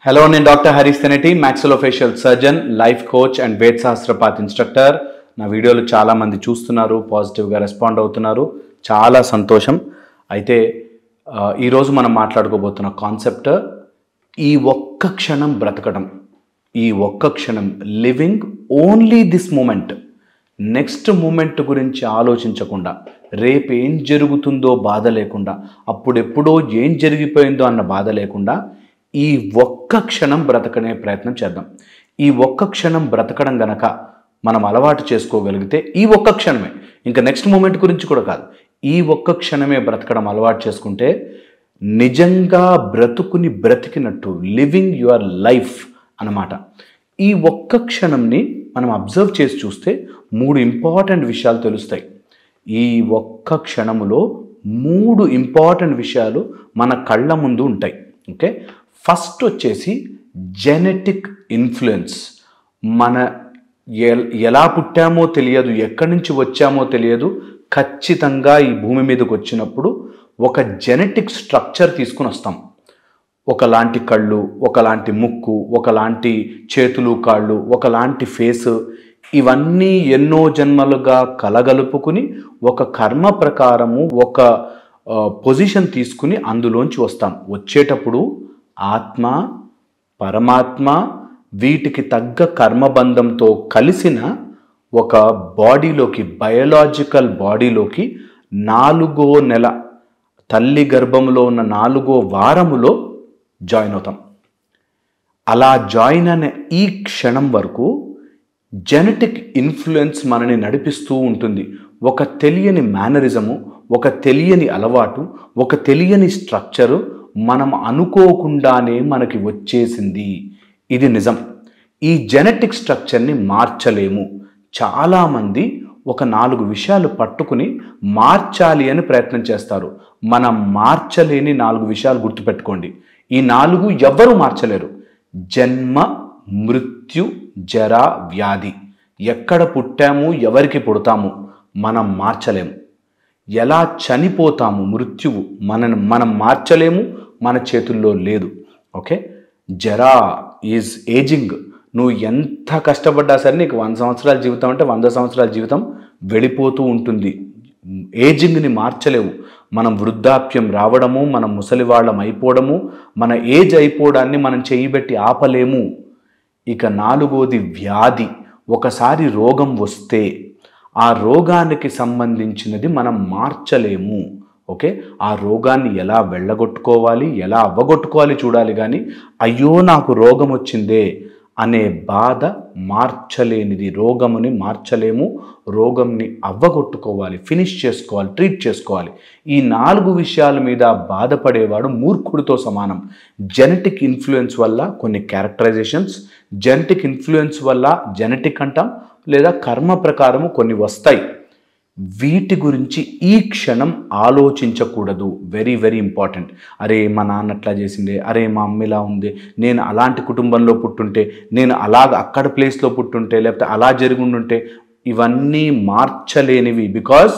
Hello, నేను doctor Harish Teneti, maxillofacial surgeon, life coach and వేద శాస్త్రపాత్ instructor. నా వీడియోలు చాలామంది చూస్తున్నారు, పాజిటివ్గా రెస్పాండ్ అవుతున్నారు, చాలా సంతోషం. అయితే ఈరోజు మనం మాట్లాడుకోబోతున్న కాన్సెప్ట్ ఈ ఒక్క క్షణం బ్రతకడం. ఈ ఒక్క క్షణం, living only this moment. Next moment గురించి ఆలోచించకుండా, రేపు ఏం జరుగుతుందో బాధ లేకుండా, అప్పుడెప్పుడో ఏం జరిగిపోయిందో అన్న బాధ లేకుండా ఈ ఒక్క క్షణం బ్రతకనే ప్రయత్నం చేద్దాం. ఈ ఒక్క క్షణం బ్రతకడం గనక మనం అలవాటు చేసుకోగలిగితే, ఈ ఒక్క క్షణమే, ఇంకా నెక్స్ట్ మూమెంట్ గురించి కూడా కాదు, ఈ ఒక్క క్షణమే బ్రతకడం అలవాటు చేసుకుంటే నిజంగా బ్రతుకుని బ్రతికినట్టు, లివింగ్ యువర్ లైఫ్ అన్నమాట. ఈ ఒక్క క్షణంని మనం అబ్జర్వ్ చేసి చూస్తే 3 ఇంపార్టెంట్ విషయాలు తెలుస్తాయి. ఈ ఒక్క క్షణములో 3 ఇంపార్టెంట్ విషయాలు మన కళ్ళ ముందు ఉంటాయి. ఓకే, ఫస్ట్ వచ్చేసి జెనెటిక్ ఇన్ఫ్లుయెన్స్. మన ఎలా పుట్టామో తెలియదు, ఎక్కడి నుంచి వచ్చామో తెలియదు, ఖచ్చితంగా ఈ భూమి మీదకి వచ్చినప్పుడు ఒక జెనెటిక్ స్ట్రక్చర్ తీసుకుని వస్తాం. ఒకలాంటి కళ్ళు, ఒకలాంటి ముక్కు, ఒకలాంటి చేతులు కాళ్ళు, ఒకలాంటి ఫేసు, ఇవన్నీ ఎన్నో జన్మలుగా కలగలుపుకుని ఒక కర్మ ప్రకారము ఒక పొజిషన్ తీసుకుని అందులోంచి వస్తాం. వచ్చేటప్పుడు ఆత్మ, పరమాత్మ, వీటికి తగ్గ కర్మబంధంతో కలిసిన ఒక బాడీలోకి, బయోలాజికల్ బాడీలోకి 4వ నెల, తల్లి గర్భంలో ఉన్న 4వ వారములో జాయిన్ అవుతాం. అలా జాయిన్ అయిన ఈ క్షణం వరకు జెనెటిక్ ఇన్ఫ్లుయెన్స్ మనని నడిపిస్తూ ఉంటుంది. ఒక తెలియని మేనరిజము, ఒక తెలియని అలవాటు, ఒక తెలియని స్ట్రక్చరు మనం అనుకోకుండానే మనకి వచ్చేసింది. ఇది నిజం. ఈ జెనెటిక్ స్ట్రక్చర్ని మార్చలేము. చాలామంది ఒక 4 విషయాలు పట్టుకుని మార్చాలి అని ప్రయత్నం చేస్తారు. మనం మార్చలేని 4 విషయాలు గుర్తుపెట్టుకోండి. ఈ 4 ఎవ్వరూ మార్చలేరు. జన్మ, మృత్యు, జర, వ్యాధి. ఎక్కడ పుట్టాము, ఎవరికి పుడతాము మనం మార్చలేము. ఎలా చనిపోతాము, మృత్యువు మనం మార్చలేము, మన చేతుల్లో లేదు. ఓకే, జరా ఈజ్ ఏజింగ్. నువ్వు ఎంత కష్టపడ్డా సరే నీకు 100 సంవత్సరాల జీవితం అంటే 100 సంవత్సరాల జీవితం వెళ్ళిపోతూ ఉంటుంది. ఏజింగ్ని మార్చలేవు. మనం వృద్ధాప్యం రావడము, మనం ముసలివాళ్ళం అయిపోవడము, మన ఏజ్ అయిపోవడాన్ని మనం చేయబెట్టి ఆపలేము. ఇక 4వది వ్యాధి. ఒకసారి రోగం వస్తే ఆ రోగానికి సంబంధించినది మనం మార్చలేము. ఓకే, ఆ రోగాన్ని ఎలా వెళ్ళగొట్టుకోవాలి, ఎలా అవ్వగొట్టుకోవాలి చూడాలి. కానీ అయ్యో నాకు రోగం వచ్చిందే అనే బాధ మార్చలేనిది. రోగముని మార్చలేము. రోగంని అవ్వగొట్టుకోవాలి, ఫినిష్ చేసుకోవాలి, ట్రీట్ చేసుకోవాలి. ఈ 4 విషయాల మీద బాధపడేవాడు మూర్ఖుడితో సమానం. జెనెటిక్ ఇన్ఫ్లుయెన్స్ వల్ల కొన్ని క్యారెక్టరైజేషన్స్, జెనెటిక్ ఇన్ఫ్లుయెన్స్ వల్ల జెనెటిక్ అంటాం, లేదా కర్మ ప్రకారము కొన్ని వస్తాయి. వీటి గురించి ఈ క్షణం ఆలోచించకూడదు. Very very important. అరే మా నాన్న అట్లా చేసిందే, అరే మా అమ్మ ఇలా ఉంది, నేను అలాంటి కుటుంబంలో పుట్టుంటే, నేను అలాగ అక్కడ ప్లేస్లో పుట్టుంటే, లేకపోతే అలా జరుగుండుంటే, ఇవన్నీ మార్చలేనివి. బికాజ్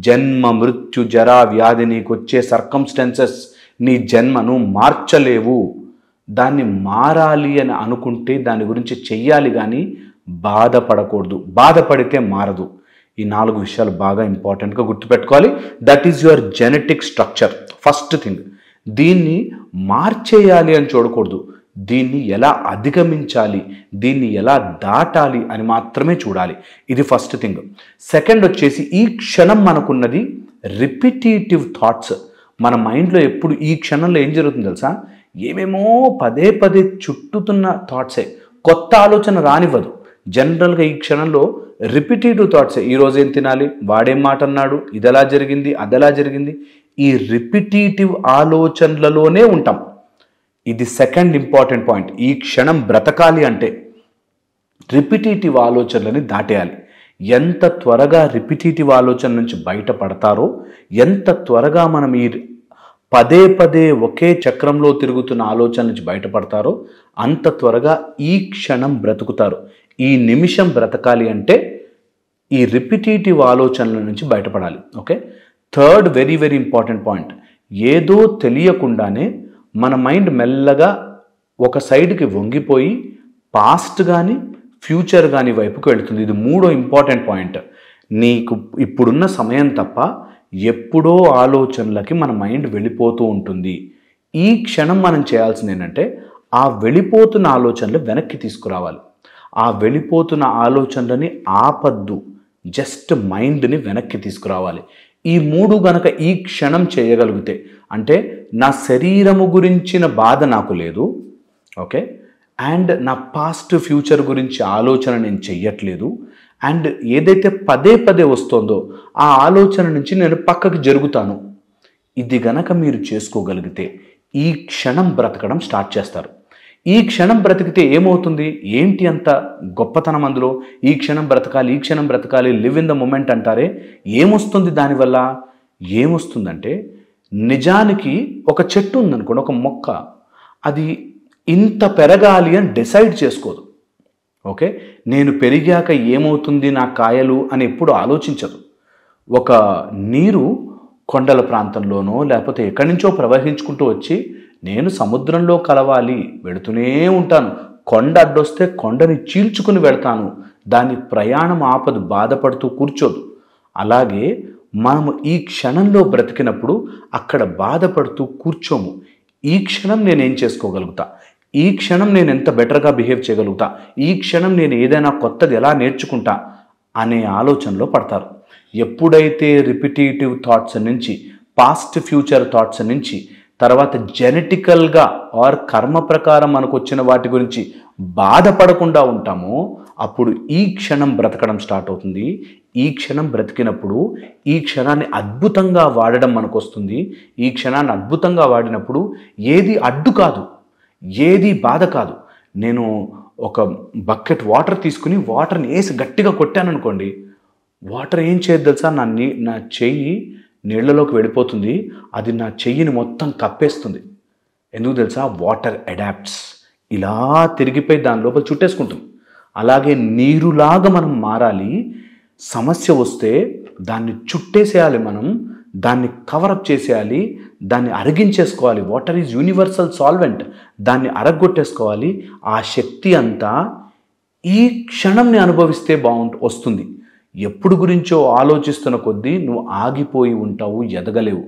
జన్మ, మృత్యు, జరా, వ్యాధి, నీకు వచ్చే సర్కమ్స్టెన్సెస్, నీ జన్మను మార్చలేవు. దాన్ని మారాలి అని అనుకుంటే దాని గురించి చెయ్యాలి, కానీ బాధపడకూడదు. బాధపడితే మారదు. ఈ 4 విషయాలు బాగా ఇంపార్టెంట్గా గుర్తుపెట్టుకోవాలి. That is your genetic structure. First thing. దీన్ని మార్చేయాలి అని చూడకూడదు. దీన్ని ఎలా అధిగమించాలి, దీన్ని ఎలా దాటాలి అని మాత్రమే చూడాలి. ఇది ఫస్ట్ థింగ్. సెకండ్ వచ్చేసి, ఈ క్షణం మనకున్నది రిపిటేటివ్ థాట్స్. మన మైండ్లో ఎప్పుడు ఈ క్షణంలో ఏం జరుగుతుంది తెలుసా, ఏమేమో పదే పదే చుట్టుతున్న థాట్సే. కొత్త ఆలోచన రానివ్వదు. జనరల్గా ఈ క్షణంలో రిపిటేటివ్ థాట్సే. ఈరోజు ఏం తినాలి, వాడేం మాట అన్నాడు, ఇది ఎలా జరిగింది, అదెలా జరిగింది, ఈ రిపిటేటివ్ ఆలోచనలలోనే ఉంటాం. ఇది సెకండ్ ఇంపార్టెంట్ పాయింట్. ఈ క్షణం బ్రతకాలి అంటే రిపిటేటివ్ ఆలోచనలని దాటేయాలి. ఎంత త్వరగా రిపిటేటివ్ ఆలోచన నుంచి బయటపడతారో, ఎంత త్వరగా మనం ఈ పదే పదే ఒకే చక్రంలో తిరుగుతున్న ఆలోచన నుంచి బయటపడతారో అంత త్వరగా ఈ క్షణం బ్రతుకుతారు. ఈ నిమిషం బ్రతకాలి అంటే ఈ రిపిటేటివ్ ఆలోచనల నుంచి బయటపడాలి. Okay, third very very important point. ఏదో తెలియకుండానే మన మైండ్ మెల్లగా ఒక సైడ్కి వంగిపోయి పాస్ట్ కానీ ఫ్యూచర్ కానీ వైపుకి వెళుతుంది. ఇది మూడో ఇంపార్టెంట్ పాయింట్. నీకు ఇప్పుడున్న సమయం తప్ప ఎప్పుడో ఆలోచనలకి మన మైండ్ వెళ్ళిపోతూ ఉంటుంది. ఈ క్షణం మనం చేయాల్సింది ఏంటంటే ఆ వెళ్ళిపోతున్న ఆలోచనలు వెనక్కి తీసుకురావాలి. ఆ వెళ్ళిపోతున్న ఆలోచనలని ఆపద్దు, జస్ట్ మైండ్ని వెనక్కి తీసుకురావాలి. ఈ మూడు గనక ఈ క్షణం చేయగలిగితే, అంటే నా శరీరము గురించిన బాధ నాకు లేదు, ఓకే, అండ్ నా పాస్ట్ ఫ్యూచర్ గురించి ఆలోచన నేను చెయ్యట్లేదు, అండ్ ఏదైతే పదే పదే వస్తుందో ఆ ఆలోచన నుంచి నేను పక్కకి జరుగుతాను. ఇది గనక మీరు చేసుకోగలిగితే ఈ క్షణం బ్రతకడం స్టార్ట్ చేస్తారు. ఈ క్షణం బ్రతికితే ఏమవుతుంది? ఏంటి అంత గొప్పతనం అందులో? ఈ క్షణం బ్రతకాలి, ఈ క్షణం బ్రతకాలి, లివ్ ఇన్ ద మూమెంట్ అంటారే, ఏమొస్తుంది దానివల్ల? ఏమొస్తుందంటే, నిజానికి ఒక చెట్టు ఉందనుకోండి, ఒక మొక్క, అది ఇంత పెరగాలి అని డిసైడ్ చేసుకోదు. ఓకే, నేను పెరిగాక ఏమవుతుంది నా కాయలు అని ఎప్పుడు ఆలోచించదు. ఒక నీరు కొండల ప్రాంతంలోనో లేకపోతే ఎక్కడి నుంచో ప్రవహించుకుంటూ వచ్చి నేను సముద్రంలో కలవాలి, వెళుతూనే ఉంటాను, కొండ అడ్డొస్తే కొండని చీల్చుకుని వెళ్తాను, దాని ప్రయాణం ఆపదు, బాధపడుతూ కూర్చోదు. అలాగే మనము ఈ క్షణంలో బ్రతికినప్పుడు అక్కడ బాధపడుతూ కూర్చోము. ఈ క్షణం నేనేం చేసుకోగలుగుతా, ఈ క్షణం నేను ఎంత బెటర్గా బిహేవ్ చేయగలుగుతా, ఈ క్షణం నేను ఏదైనా కొత్తది ఎలా నేర్చుకుంటా అనే ఆలోచనలో పడతారు. ఎప్పుడైతే రిపిటేటివ్ థాట్స్ నుంచి, పాస్ట్ ఫ్యూచర్ థాట్స్ నుంచి, తర్వాత జెనెటికల్గా ఆర్ కర్మ ప్రకారం మనకు వచ్చిన వాటి గురించి బాధపడకుండా ఉంటామో అప్పుడు ఈ క్షణం బ్రతకడం స్టార్ట్ అవుతుంది. ఈ క్షణం బ్రతికినప్పుడు ఈ క్షణాన్ని అద్భుతంగా వాడడం మనకు వస్తుంది. ఈ క్షణాన్ని అద్భుతంగా వాడినప్పుడు ఏది అడ్డు కాదు, ఏది బాధ కాదు. నేను ఒక బకెట్ వాటర్ తీసుకుని వాటర్ని వేసి గట్టిగా కొట్టాను అనుకోండి, వాటర్ ఏం చేయదు తెలుసా, నా చెయ్యి నీళ్లలోకి వెళ్ళిపోతుంది, అది నా చెయ్యిని మొత్తం కప్పేస్తుంది. ఎందుకు తెలుసా? వాటర్ అడాప్ట్స్, ఇలా తిరిగిపోయి దాని లోపల చుట్టేసుకుంటుంది. అలాగే నీరులాగా మనం మారాలి. సమస్య వస్తే దాన్ని చుట్టేసేయాలి, మనం దాన్ని కవరప్ చేసేయాలి, దాన్ని అరిగించేసుకోవాలి. వాటర్ ఈజ్ యూనివర్సల్ సాల్వెంట్, దాన్ని అరగొట్టేసుకోవాలి. ఆ శక్తి అంతా ఈ క్షణంని అనుభవిస్తే వస్తుంది. ఎప్పుడు గురించో ఆలోచిస్తున్న కొద్దీ నువ్వు ఆగిపోయి ఉంటావు, ఎదగలేవు.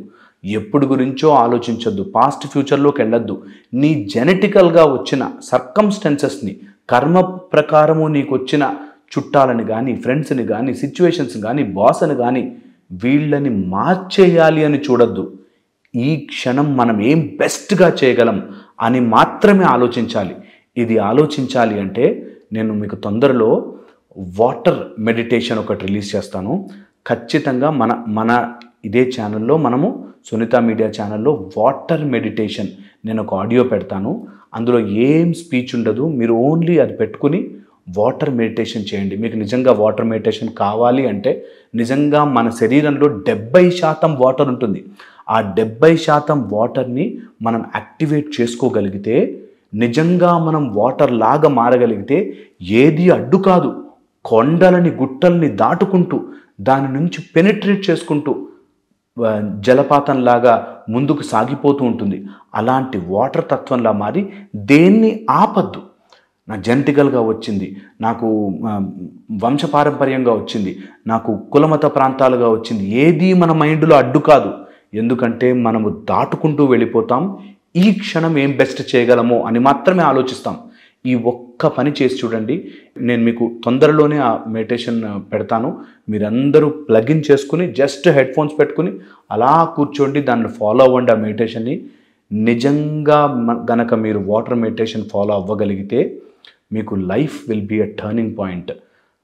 ఎప్పుడు గురించో ఆలోచించొద్దు, పాస్ట్ ఫ్యూచర్లోకి వెళ్ళొద్దు. నీ జెనెటికల్గా వచ్చిన సర్కమ్స్టెన్సెస్ని, కర్మ ప్రకారము నీకు వచ్చిన చుట్టాలని కానీ, ఫ్రెండ్స్ని కానీ, సిచ్యువేషన్స్ కానీ, బాస్ని కానీ, వీళ్ళని మార్చేయాలి అని చూడొద్దు. ఈ క్షణం మనం ఏం బెస్ట్గా చేయగలం అని మాత్రమే ఆలోచించాలి. ఇది ఆలోచించాలి అంటే నేను మీకు తొందరలో వాటర్ మెడిటేషన్ ఒకటి రిలీజ్ చేస్తాను. ఖచ్చితంగా మన ఇదే ఛానల్లో, మనము సునీత మీడియా ఛానల్లో వాటర్ మెడిటేషన్ నేను ఒక ఆడియో పెడతాను. అందులో ఏం స్పీచ్ ఉండదు, మీరు ఓన్లీ అది పెట్టుకుని వాటర్ మెడిటేషన్ చేయండి. మీకు నిజంగా వాటర్ మెడిటేషన్ కావాలి అంటే, నిజంగా మన శరీరంలో 70% వాటర్ ఉంటుంది. ఆ 70% వాటర్ని మనం యాక్టివేట్ చేసుకోగలిగితే, నిజంగా మనం వాటర్ లాగా మారగలిగితే ఏది అడ్డు కాదు. కొండలని, గుట్టల్ని దాటుకుంటూ, దాని నుంచి పెనిట్రేట్ చేసుకుంటూ జలపాతంలాగా ముందుకు సాగిపోతూ ఉంటుంది. అలాంటి వాటర్ తత్వంలా మారి దేన్ని ఆపద్దు. నా జెనెటికల్గా వచ్చింది, నాకు వంశపారంపర్యంగా వచ్చింది, నాకు కులమత ప్రాంతాలుగా వచ్చింది, ఏది మన మైండ్లో అడ్డు కాదు. ఎందుకంటే మనము దాటుకుంటూ వెళ్ళిపోతాం. ఈ క్షణం ఏం బెస్ట్ చేయగలమో అని మాత్రమే ఆలోచిస్తాం. ఈ ఒక్క పని చేసి చూడండి. నేను మీకు తొందరలోనే ఆ మెడిటేషన్ పెడతాను. మీరందరూ ప్లగిన్ చేసుకుని జస్ట్ హెడ్ ఫోన్స్ పెట్టుకుని అలా కూర్చోండి, దాన్ని ఫాలో అవ్వండి. ఆ మెడిటేషన్ని నిజంగా గనక మీరు వాటర్ మెడిటేషన్ ఫాలో అవ్వగలిగితే మీకు life will be a turning point.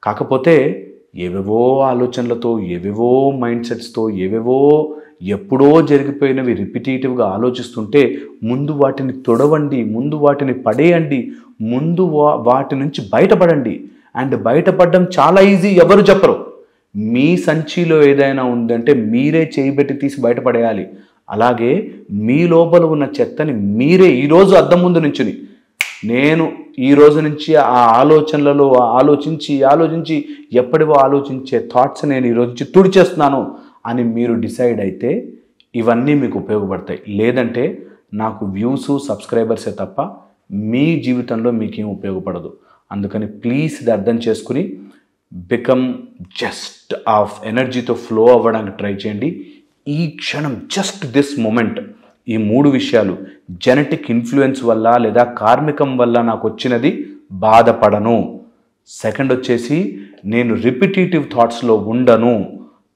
కాకపోతే ఏవేవో ఆలోచనలతో, ఏవేవో మైండ్ సెట్స్తో, ఏవేవో ఎప్పుడో జరిగిపోయినవి రిపిటేటివ్గా ఆలోచిస్తుంటే ముందు వాటిని తొడవండి, ముందు వాటిని పడేయండి, ముందు వాటి నుంచి బయటపడండి. అండ్ బయటపడడం చాలా ఈజీ, ఎవరు చెప్పరు. మీ సంచిలో ఏదైనా ఉందంటే మీరే చేయబెట్టి తీసి బయటపడేయాలి. అలాగే మీ లోపల ఉన్న చెత్తని మీరే ఈరోజు అద్దం ముందు నుంచుని, నేను ఈ రోజు నుంచి ఆ ఆలోచనలలో ఆలోచించి ఎప్పటివో ఆలోచించే థాట్స్ నేను ఈరోజు నుంచి తుడిచేస్తున్నాను అని మీరు డిసైడ్ అయితే ఇవన్నీ మీకు ఉపయోగపడతాయి. లేదంటే నాకు వ్యూస్, సబ్స్క్రైబర్సే తప్ప మీ జీవితంలో మీకేం ఉపయోగపడదు. అందుకని ప్లీజ్ ఇది అర్థం చేసుకుని బికమ్ జస్ట్ ఆఫ్ ఎనర్జీతో ఫ్లో అవ్వడానికి ట్రై చేయండి. ఈ క్షణం జస్ట్ దిస్ మూమెంట్, ఈ 3 విషయాలు జెనెటిక్ ఇన్ఫ్లుయెన్స్ వల్ల లేదా కార్మికం వల్ల నాకు వచ్చినది, బాధపడను. సెకండ్ వచ్చేసి నేను రిపిటేటివ్ థాట్స్లో ఉండను.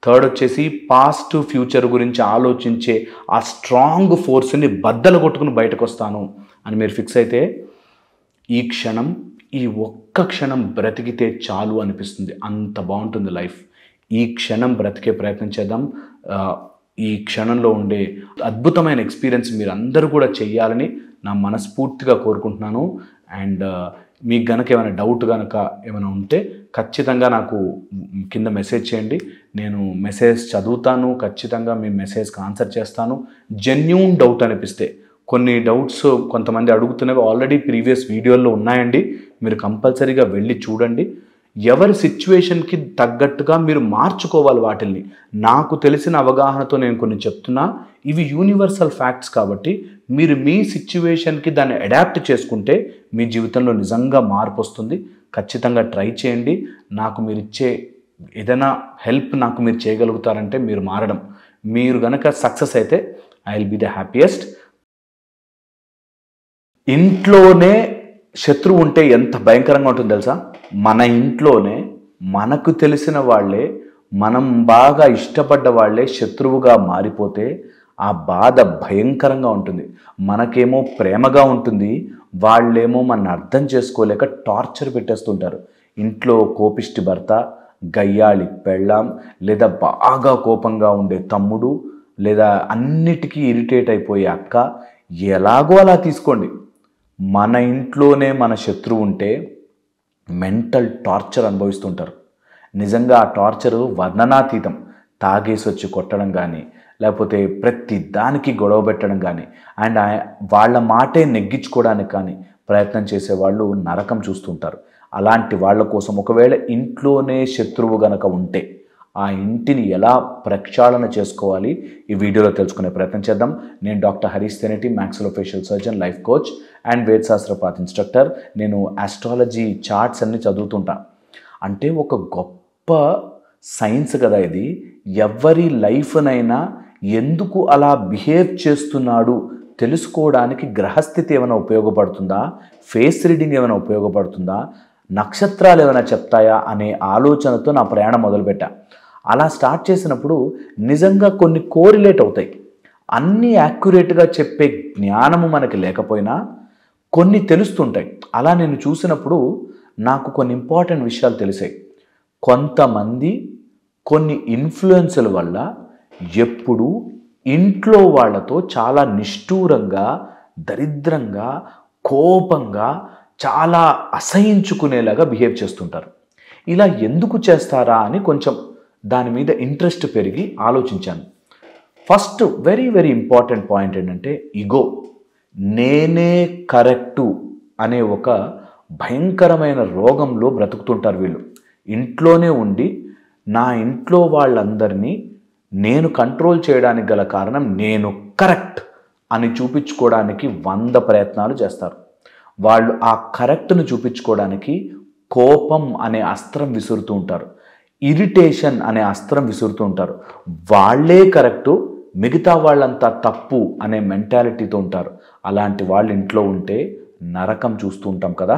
థర్డ్ వచ్చేసి పాస్ట్ ఫ్యూచర్ గురించి ఆలోచించే ఆ స్ట్రాంగ్ ఫోర్స్ని బద్దలు కొట్టుకుని బయటకు వస్తాను అని మీరు ఫిక్స్ అయితే ఈ క్షణం, ఈ ఒక్క క్షణం బ్రతికితే చాలు అనిపిస్తుంది. అంత బాగుంటుంది లైఫ్. ఈ క్షణం బ్రతికే ప్రయత్నం చేద్దాం. ఈ క్షణంలో ఉండే అద్భుతమైన ఎక్స్పీరియన్స్ మీరు అందరూ కూడా చెయ్యాలని నా మనస్ఫూర్తిగా కోరుకుంటున్నాను. అండ్ మీకు గనక ఏమైనా డౌట్ కనుక ఏమైనా ఉంటే ఖచ్చితంగా నాకు కింద మెసేజ్ చేయండి. నేను మెసేజ్ చదువుతాను, ఖచ్చితంగా మీ మెసేజ్కి ఆన్సర్ చేస్తాను. జెన్యూన్ డౌట్ అనిపిస్తే, కొన్ని డౌట్స్ కొంతమంది అడుగుతున్నవి ఆల్రెడీ ప్రీవియస్ వీడియోల్లో ఉన్నాయండి, మీరు కంపల్సరీగా వెళ్ళి చూడండి. ఎవరి సిచ్యువేషన్కి తగ్గట్టుగా మీరు మార్చుకోవాలి వాటిల్ని. నాకు తెలిసిన అవగాహనతో నేను కొన్ని చెప్తున్నా, ఇవి యూనివర్సల్ ఫ్యాక్ట్స్ కాబట్టి మీరు మీ సిచ్యువేషన్కి దాన్ని అడాప్ట్ చేసుకుంటే మీ జీవితంలో నిజంగా మార్పు వస్తుంది. ఖచ్చితంగా ట్రై చేయండి. నాకు మీరు ఇచ్చే ఏదైనా హెల్ప్ నాకు మీరు చేయగలుగుతారంటే మీరు మారడం. మీరు గనక సక్సెస్ అయితే I will be the happiest. ఇంట్లోనే శత్రువు ఉంటే ఎంత భయంకరంగా ఉంటుందో తెలుసా? మన ఇంట్లోనే మనకు తెలిసిన వాళ్ళే, మనం బాగా ఇష్టపడ్డ వాళ్ళే శత్రువుగా మారిపోతే ఆ బాధ భయంకరంగా ఉంటుంది. మనకేమో ప్రేమగా ఉంటుంది, వాళ్ళేమో మన అర్థం చేసుకోలేక టార్చర్ పెట్టేస్తుంటారు. ఇంట్లో కోపిష్టి భర్త, గయ్యాళి పెళ్ళాం, లేదా బాగా కోపంగా ఉండే తమ్ముడు, లేదా అన్నిటికీ ఇరిటేట్ అయిపోయే అక్క, ఎలాగో అలా తీసుకోండి. మన ఇంట్లోనే మన శత్రువు ఉంటే మెంటల్ టార్చర్ అనుభవిస్తుంటారు. నిజంగా ఆ టార్చరు వర్ణనాతీతం. తాగేసి వచ్చి కొట్టడం కానీ, లేకపోతే ప్రతి దానికి గొడవ పెట్టడం కానీ, అండ్ వాళ్ళ మాటే నెగ్గించుకోవడానికి కానీ ప్రయత్నం చేసేవాళ్ళు నరకం చూస్తుంటారు. అలాంటి వాళ్ళ కోసం ఒకవేళ ఇంట్లోనే శత్రువు గనక ఉంటే ఆ ఇంటిని ఎలా ప్రక్షాళన చేసుకోవాలి ఈ వీడియోలో తెలుసుకునే ప్రయత్నం చేద్దాం. నేను doctor Harish Teneti, maxillofacial surgeon, life coach and వేదశాస్త్రపాత్ ఇన్స్ట్రక్టర్. నేను ఆస్ట్రాలజీ చార్ట్స్ అన్ని చదువుతుంటా. అంటే ఒక గొప్ప సైన్స్ కదా ఇది. ఎవరి లైఫ్నైనా ఎందుకు అలా బిహేవ్ చేస్తున్నాడు తెలుసుకోవడానికి గ్రహస్థితి ఏమైనా ఉపయోగపడుతుందా, ఫేస్ రీడింగ్ ఏమైనా ఉపయోగపడుతుందా, నక్షత్రాలు ఏమైనా చెప్తాయా అనే ఆలోచనతో నా ప్రయాణం మొదలుపెట్టా. అలా స్టార్ట్ చేసినప్పుడు నిజంగా కొన్ని కోరిలేట్ అవుతాయి. అన్నీ యాక్యురేట్గా చెప్పే జ్ఞానము మనకి లేకపోయినా కొన్ని తెలుస్తుంటాయి. అలా నేను చూసినప్పుడు నాకు కొన్ని ఇంపార్టెంట్ విషయాలు తెలిసాయి. కొంతమంది కొన్ని ఇన్ఫ్లుయెన్సుల వల్ల ఎప్పుడు ఇంట్లో వాళ్ళతో చాలా నిష్ఠూరంగా, దరిద్రంగా, కోపంగా, చాలా అసహించుకునేలాగా బిహేవ్ చేస్తుంటారు. ఇలా ఎందుకు చేస్తారా అని కొంచెం దాని మీద ఇంట్రెస్ట్ పెరిగి ఆలోచించాను. First very very important point ఏంటంటే ఈగో. నేనే కరెక్టు అనే ఒక భయంకరమైన రోగంలో బ్రతుకుతుంటారు వీళ్ళు. ఇంట్లోనే ఉండి నా ఇంట్లో వాళ్ళందరినీ నేను కంట్రోల్ చేయడానికి గల కారణం నేను కరెక్ట్ అని చూపించుకోవడానికి 100 ప్రయత్నాలు చేస్తారు. వాళ్ళు ఆ కరెక్ట్ను చూపించుకోవడానికి కోపం అనే అస్త్రం విసురుతూ ఉంటారు, ఇరిటేషన్ అనే అస్త్రం విసురుతూ ఉంటారు. వాళ్ళే కరెక్టు, మిగతా వాళ్ళంతా తప్పు అనే మెంటాలిటీతో ఉంటారు. అలాంటి వాళ్ళు ఇంట్లో ఉంటే నరకం చూస్తూ ఉంటాం కదా.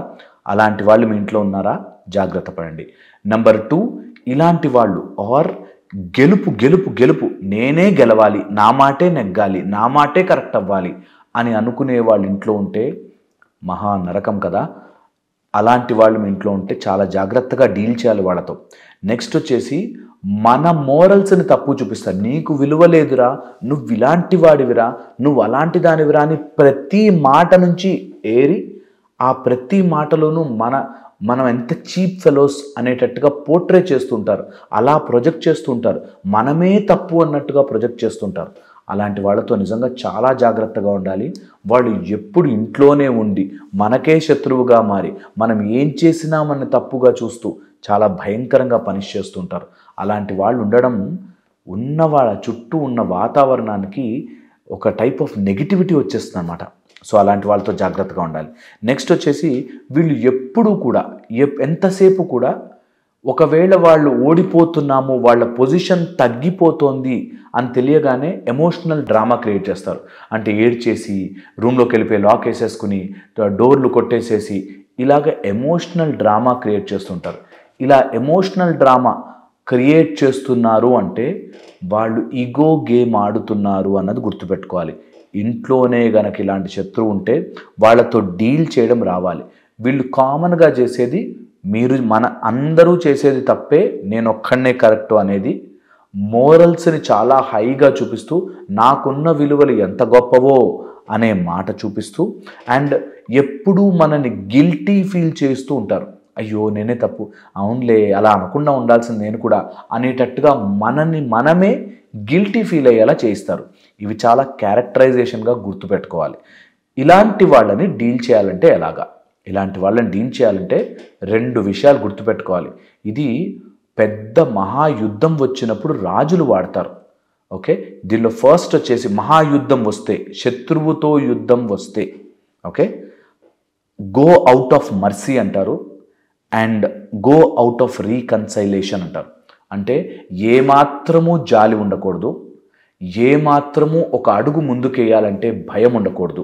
అలాంటి వాళ్ళు మీ ఇంట్లో ఉన్నారా? జాగ్రత్త పడండి. నెంబర్ 2, ఇలాంటి వాళ్ళు ఆర్ గెలుపు గెలుపు గెలుపు, నేనే గెలవాలి, నా మాటే నెగ్గాలి, నా మాటే కరెక్ట్ అవ్వాలి అని అనుకునే వాళ్ళ ఇంట్లో ఉంటే మహా నరకం కదా. అలాంటి వాళ్ళు మీ ఇంట్లో ఉంటే చాలా జాగ్రత్తగా డీల్ చేయాలి వాళ్ళతో. నెక్స్ట్ వచ్చేసి మన మోరల్స్ని తప్పు చూపిస్తారు. నీకు విలువ లేదురా, నువ్వు ఇలాంటి వాడివిరా, నువ్వు అలాంటి దానివిరా అని ప్రతి మాట నుంచి ఏరి ఆ ప్రతి మాటలోనూ మనం ఎంత చీప్ ఫెలోస్ అనేటట్టుగా పోర్ట్రే చేస్తుంటారు. అలా ప్రొజెక్ట్ చేస్తుంటారు. మనమే తప్పు అన్నట్టుగా ప్రొజెక్ట్ చేస్తుంటారు. అలాంటి వాళ్ళతో నిజంగా చాలా జాగ్రత్తగా ఉండాలి. వాళ్ళు ఎప్పుడు ఇంట్లోనే ఉండి మనకే శత్రువుగా మారి మనం ఏం చేసినా మన తప్పుగా చూస్తూ చాలా భయంకరంగా పనిష్ చేస్తుంటారు. అలాంటి వాళ్ళు ఉండడం ఉన్న వాళ్ళ చుట్టూ ఉన్న వాతావరణానికి ఒక టైప్ ఆఫ్ నెగిటివిటీ వచ్చేస్తుంది అన్నమాట. సో అలాంటి వాళ్ళతో జాగ్రత్తగా ఉండాలి. నెక్స్ట్ వచ్చేసి వీళ్ళు ఎప్పుడూ కూడా ఎంతసేపు కూడా ఒకవేళ వాళ్ళు ఓడిపోతున్నాము, వాళ్ళ పొజిషన్ తగ్గిపోతోంది అని తెలియగానే ఎమోషనల్ డ్రామా క్రియేట్ చేస్తారు. అంటే ఏడ్చేసి రూమ్లోకి వెళ్ళిపోయి లాక్ వేసేసుకుని డోర్లు కొట్టేసేసి ఇలాగ ఎమోషనల్ డ్రామా క్రియేట్ చేస్తుంటారు. ఇలా ఎమోషనల్ డ్రామా క్రియేట్ చేస్తున్నారు అంటే వాళ్ళు ఈగో గేమ్ ఆడుతున్నారు అన్నది గుర్తుపెట్టుకోవాలి. ఇంట్లోనే గనక ఇలాంటి శత్రువు ఉంటే వాళ్ళతో డీల్ చేయడం రావాలి. వీళ్ళు కామన్గా చేసేది మన అందరూ చేసేది తప్పే, నేను ఒక్కడనే కరెక్టు అనేది మోరల్స్ని చాలా హైగా చూపిస్తూ నాకున్న విలువలు ఎంత గొప్పవో అనే మాట చూపిస్తూ అండ్ ఎప్పుడూ మనని గిల్టీ ఫీల్ చేస్తూ ఉంటారు. అయ్యో నేనే తప్పు, అవునులే అలా అనకుండా ఉండాల్సింది నేను కూడా అనేటట్టుగా మనమే గిల్టీ ఫీల్ అయ్యేలా చేయిస్తారు. ఇవి చాలా క్యారెక్టరైజేషన్గా గుర్తుపెట్టుకోవాలి. ఇలాంటి వాళ్ళని డీల్ చేయాలంటే ఎలాగా? ఇలాంటి వాళ్ళని డీల్ చేయాలంటే 2 విషయాలు గుర్తుపెట్టుకోవాలి. ఇది పెద్ద మహాయుద్ధం వచ్చినప్పుడు రాజులు వాడతారు. ఓకే, దీనిలో ఫస్ట్ వచ్చేసి మహాయుద్ధం వస్తే, శత్రువుతో యుద్ధం వస్తే okay, go out of mercy అంటారు అండ్ గో అవుట్ ఆఫ్ రీకన్సైలేషన్ అంటారు. అంటే ఏమాత్రము జాలి ఉండకూడదు, ఏమాత్రము ఒక అడుగు ముందుకేయాలంటే భయం ఉండకూడదు.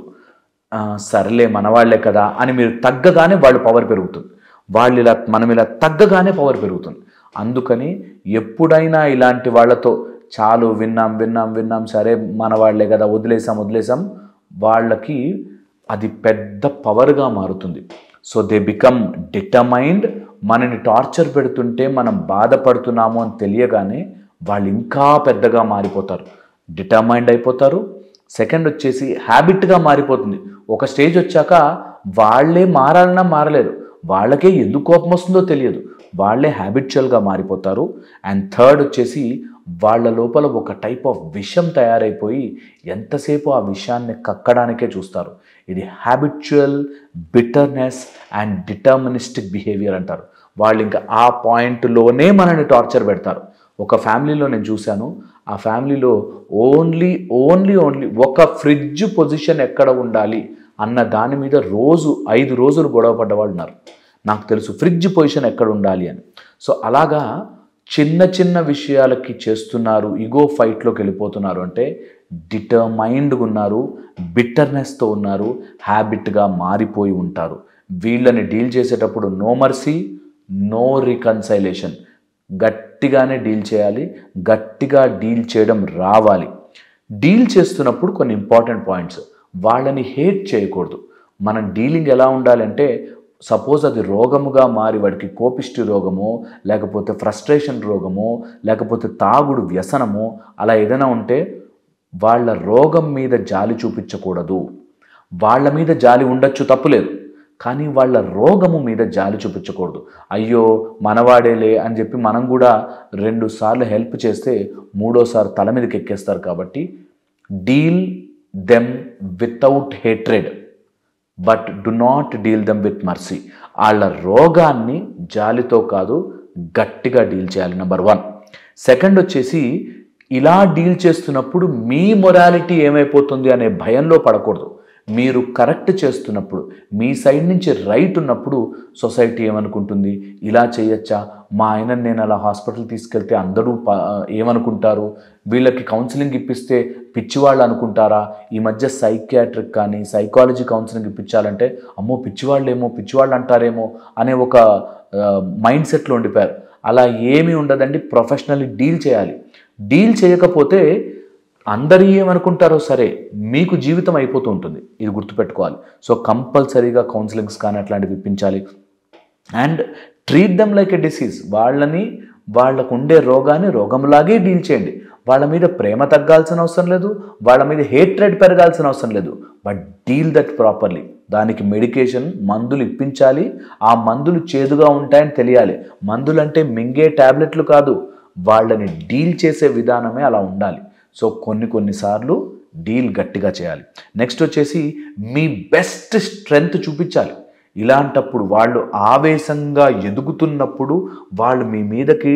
సర్లే మనవాళ్లే కదా అని మీరు తగ్గగానే వాళ్ళు పవర్ పెరుగుతుంది, మనం ఇలా తగ్గగానే పవర్ పెరుగుతుంది. అందుకని ఎప్పుడైనా ఇలాంటి వాళ్ళతో చాలు విన్నాం సరే మనవాళ్లే కదా వదిలేసాం వాళ్ళకి అది పెద్ద పవర్గా మారుతుంది. So they become determined. మనని టార్చర్ పెడుతుంటే మనం బాధపడుతున్నాము అని తెలియగానే వాళ్ళు ఇంకా పెద్దగా మారిపోతారు, డిటర్మైన్డ్ అయిపోతారు. సెకండ్ వచ్చేసి హ్యాబిట్గా మారిపోతుంది. ఒక స్టేజ్ వచ్చాక వాళ్ళే మారాలన్నా మారలేరు, వాళ్ళకే ఎందుకు కోపం వస్తుందో తెలియదు, వాళ్ళే హ్యాబిచువల్గా మారిపోతారు. అండ్ థర్డ్ వచ్చేసి వాళ్ళ లోపల ఒక టైప్ ఆఫ్ విషం తయారైపోయి ఎంతసేపు ఆ విషయాన్ని కక్కడానికే చూస్తారు. ఇది habitual bitterness and deterministic behaviour అంటారు. వాళ్ళు ఇంకా ఆ పాయింట్లోనే మనని టార్చర్ పెడతారు. ఒక ఫ్యామిలీలో నేను చూశాను, ఆ ఫ్యామిలీలో ఓన్లీ ఒక ఫ్రిడ్జ్ పొజిషన్ ఎక్కడ ఉండాలి అన్న దాని మీద 5 రోజులు గొడవ పడ్డవాళ్ళు ఉన్నారు. నాకు తెలుసు ఫ్రిడ్జ్ పొజిషన్ ఎక్కడ ఉండాలి అని. సో అలాగా చిన్న విషయాలకి చేస్తున్నారు, ఈగో ఫైట్లోకి వెళ్ళిపోతున్నారు అంటే డిటర్మైన్డ్గా ఉన్నారు, బిట్టర్నెస్తో ఉన్నారు, హ్యాబిట్గా మారిపోయి ఉంటారు. వీళ్ళని డీల్ చేసేటప్పుడు నో మర్సీ, నో రికన్సైలేషన్, గట్టిగానే డీల్ చేయాలి, గట్టిగా డీల్ చేయడం రావాలి. డీల్ చేస్తున్నప్పుడు కొన్ని ఇంపార్టెంట్ పాయింట్స్, వాళ్ళని హేట్ చేయకూడదు. మనం డీలింగ్ ఎలా ఉండాలంటే సపోజ్ అది రోగముగా మారి వాడికి కోపిష్టి రోగము, లేకపోతే ఫ్రస్ట్రేషన్ రోగము, లేకపోతే తాగుడు వ్యసనము అలా ఏదైనా ఉంటే వాళ్ళ రోగం మీద జాలి చూపించకూడదు. వాళ్ళ మీద జాలి ఉండొచ్చు, తప్పులేదు, కానీ వాళ్ళ రోగము మీద జాలి చూపించకూడదు. అయ్యో మనవాడేలే అని చెప్పి మనం కూడా 2 సార్లు హెల్ప్ చేస్తే 3వ సారి తల మీదకి ఎక్కేస్తారు. కాబట్టి deal them without hatred but do not deal them with mercy. వాళ్ళ రోగాన్ని జాలితో కాదు గట్టిగా డీల్ చేయాలి, నెంబర్ 1. సెకండ్ వచ్చేసి ఇలా డీల్ చేస్తున్నప్పుడు మీ మొరాలిటీ ఏమైపోతుంది అనే భయంలో పడకూడదు. మీరు కరెక్ట్ చేస్తున్నప్పుడు, మీ సైడ్ నుంచి రైట్ ఉన్నప్పుడు సొసైటీ ఏమనుకుంటుంది, ఇలా చేయొచ్చా, మా ఆయనని నేను అలా హాస్పిటల్ తీసుకెళ్తే అందరూ ఏమనుకుంటారు, వీళ్ళకి కౌన్సిలింగ్ ఇప్పిస్తే పిచ్చివాళ్ళు అనుకుంటారా, ఈ మధ్య సైకియాట్రిక్ కానీ సైకాలజీ కౌన్సిలింగ్ ఇప్పించాలంటే అమ్మో పిచ్చివాళ్ళు అంటారేమో అనే ఒక మైండ్ సెట్లో ఉండిపోయారు. అలా ఏమీ ఉండదండి, ప్రొఫెషనల్లీ డీల్ చేయాలి. డీల్ చేయకపోతే అందరూ ఏమనుకుంటారో సరే, మీకు జీవితం అయిపోతూ ఉంటుంది, ఇది గుర్తుపెట్టుకోవాలి. సో కంపల్సరీగా కౌన్సిలింగ్స్ కానీ అట్లాంటివి ఇప్పించాలి. And treat them like a disease. వాళ్ళకు ఉండే రోగాన్ని రోగంలాగే డీల్ చేయండి. వాళ్ళ మీద ప్రేమ తగ్గాల్సిన అవసరం లేదు, వాళ్ళ మీద హేట్రెడ్ పెరగాల్సిన అవసరం లేదు, బట్ డీల్ దట్ ప్రాపర్లీ. దానికి మెడికేషన్, మందులు ఇప్పించాలి. ఆ మందులు చేదుగా ఉంటాయని తెలియాలి. మందులు అంటే మింగే ట్యాబ్లెట్లు కాదు, వాళ్ళని డీల్ చేసే విధానమే అలా ఉండాలి. సో కొన్నిసార్లు డీల్ గట్టిగా చేయాలి. నెక్స్ట్ వచ్చేసి మీ బెస్ట్ స్ట్రెంగ్త్ చూపించాలి. ఇలాంటప్పుడు వాళ్ళు ఆవేశంగా ఎదుగుతున్నప్పుడు, వాళ్ళు మీ మీదకి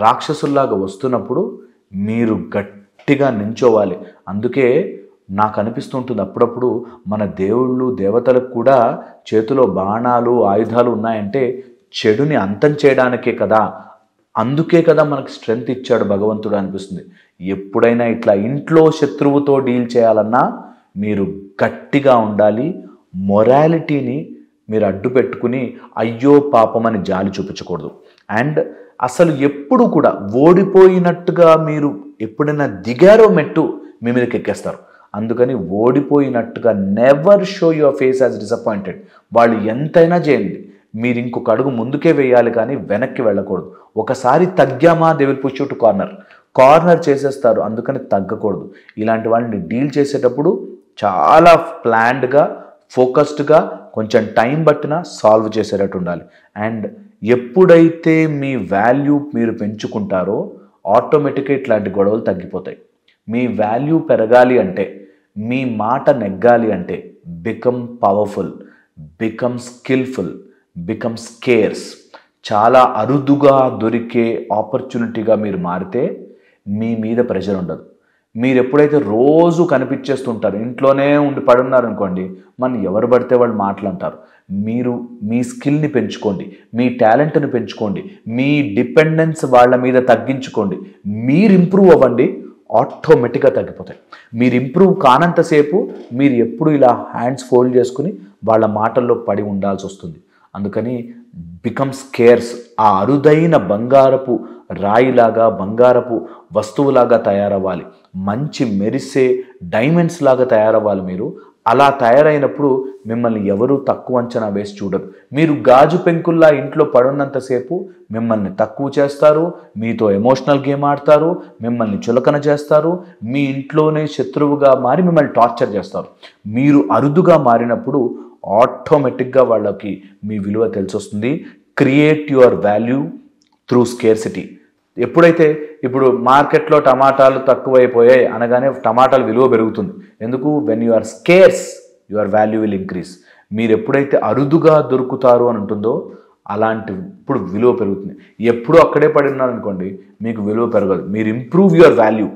రాక్షసుల్లాగా వస్తున్నప్పుడు మీరు గట్టిగా నించోవాలి. అందుకే నాకు అనిపిస్తుంటుంది అప్పుడప్పుడు మన దేవుళ్ళు దేవతలకు కూడా చేతిలో బాణాలు ఆయుధాలు ఉన్నాయంటే చెడుని అంతం చేయడానికే కదా, అందుకే కదా మనకు స్ట్రెంగ్త్ ఇచ్చాడు భగవంతుడు అనిపిస్తుంది. ఎప్పుడైనా ఇట్లా ఇంట్లో శత్రువుతో డీల్ చేయాలన్నా మీరు గట్టిగా ఉండాలి. మొరాలిటీని మీరు అడ్డు పెట్టుకుని అయ్యో పాపం అని జాలి చూపించకూడదు. అండ్ అసలు ఎప్పుడు కూడా ఓడిపోయినట్టుగా మీరు ఎప్పుడైనా దిగారో మెట్టు మీ మీదకి ఎక్కేస్తారు. అందుకని ఓడిపోయినట్టుగా never show your face as disappointed. వాళ్ళు ఎంతైనా చేయండి, మీరు ఇంకొక అడుగు ముందుకే వేయాలి కానీ వెనక్కి వెళ్ళకూడదు. ఒకసారి తగ్గామా they will push you to corner చేసేస్తారు. అందుకని తగ్గకూడదు. ఇలాంటి వాళ్ళని డీల్ చేసేటప్పుడు చాలా ప్లాన్డ్గా ఫోకస్డ్గా కొంచెం టైం పట్టినా సాల్వ్ చేసేటట్టు ఉండాలి. అండ్ ఎప్పుడైతే మీ వాల్యూ మీరు పెంచుకుంటారో ఆటోమేటిక్గా ఇట్లాంటి గొడవలు తగ్గిపోతాయి. మీ వాల్యూ పెరగాలి అంటే, మీ మాట నెగ్గాలి అంటే become powerful, become skilful, become scares. చాలా అరుదుగా దొరికే ఆపర్చునిటీగా మీరు మారితే మీ మీద ప్రెషర్ ఉండదు. మీరు ఎప్పుడైతే రోజు కనిపించేస్తుంటారు, ఇంట్లోనే ఉండి పడున్నారనుకోండి, మన ఎవరు పడితే వాళ్ళు మాట్లాడతారు. మీరు మీ స్కిల్ని పెంచుకోండి, మీ టాలెంట్ని పెంచుకోండి, మీ డిపెండెన్స్ వాళ్ళ మీద తగ్గించుకోండి, మీరు ఇంప్రూవ్ అవ్వండి, ఆటోమేటిక్గా తగ్గిపోతాయి. మీరు ఇంప్రూవ్ కానంతసేపు మీరు ఎప్పుడు ఇలా హ్యాండ్స్ ఫోల్డ్ చేసుకుని వాళ్ళ మాటల్లో పడి ఉండాల్సి వస్తుంది. అందుకని బికమ్ స్కేర్స్. ఆ అరుదైన బంగారపు రాయిలాగా, బంగారపు వస్తువులాగా తయారవ్వాలి. మంచి మెరిసే డైమండ్స్ లాగా తయారవ్వాలి మీరు. అలా తయారైనప్పుడు మిమ్మల్ని ఎవరూ తక్కువ అంచనా వేసి చూడరు. మీరు గాజు పెంకుల్లా ఇంట్లో పడున్నంతసేపు మిమ్మల్ని తక్కువ చేస్తారు, మీతో ఎమోషనల్ గేమ్ ఆడతారు, మిమ్మల్ని చులకన చేస్తారు, మీ ఇంట్లోనే శత్రువుగా మారి మిమ్మల్ని టార్చర్ చేస్తారు. మీరు అరుదుగా మారినప్పుడు ఆటోమేటిక్గా వాళ్ళకి మీ విలువ తెలిసొస్తుంది. Create your value through scarcity. ఎప్పుడైతే ఇప్పుడు మార్కెట్లో టమాటాలు తక్కువైపోయాయి అనగానే టమాటాల విలువ పెరుగుతుంది. ఎందుకు? When you are scarce your value will increase. మీరు ఎప్పుడైతే అరుదుగా దొరుకుతారు అని ఉంటుందో అలాంటి ఇప్పుడు విలువ పెరుగుతుంది. ఎప్పుడు అక్కడే పడి ఉన్నారనుకోండి మీకు విలువ పెరగదు. మీరు ఇంప్రూవ్ యువర్ వాల్యూ.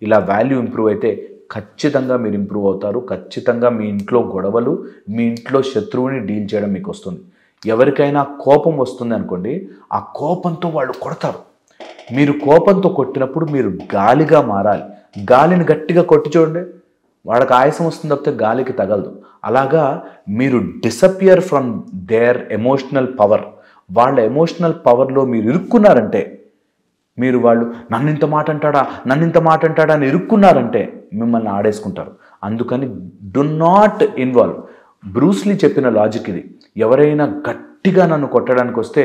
ఇలా వాల్యూ ఇంప్రూవ్ అయితే ఖచ్చితంగా మీరు ఇంప్రూవ్ అవుతారు. ఖచ్చితంగా మీ ఇంట్లో గొడవలు, మీ ఇంట్లో శత్రువుని డీల్ చేయడం మీకు వస్తుంది. ఎవరికైనా కోపం వస్తుంది అనుకోండి, ఆ కోపంతో వాళ్ళు కొడతారు. మీరు కోపంతో కొట్టినప్పుడు మీరు గాలిగా మారాలి. గాలిని గట్టిగా కొట్టి చూడండి, వాళ్ళకి ఆయాసం వస్తుంది తప్పితే గాలికి తగలదు. అలాగా మీరు disappear from there emotional power. వాళ్ళ ఎమోషనల్ పవర్లో మీరు ఇరుక్కున్నారంటే, మీరు వాళ్ళు నన్నింత మాట అంటాడా అని ఇరుక్కున్నారంటే మిమ్మల్ని ఆడేసుకుంటారు. అందుకని డు నాట్ ఇన్వాల్వ్. బ్రూస్లీ చెప్పిన లాజిక్ ఇది. ఎవరైనా గట్టిగా నన్ను కొట్టడానికి వస్తే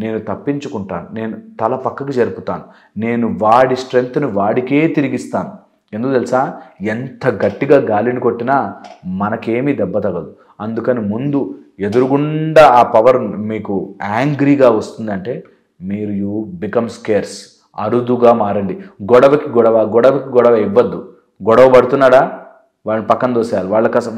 నేను తప్పించుకుంటాను, నేను తల పక్కకు జరుపుతాను, నేను వాడి స్ట్రెంగ్త్ని వాడికే తిరిగిస్తాను. ఎందుకు తెలుసా? ఎంత గట్టిగా గాలిని కొట్టినా మనకేమీ దెబ్బ తగదు. అందుకని ముందు ఎదురుగుండా ఆ పవర్ మీకు యాంగ్రీగా వస్తుందంటే మీరు యూ బికమ్ స్కేర్స్. అరుదుగా మారండి. గొడవకి గొడవ ఇవ్వద్దు. గొడవ పడుతున్నాడా వాళ్ళని పక్కన దోసేయాలి.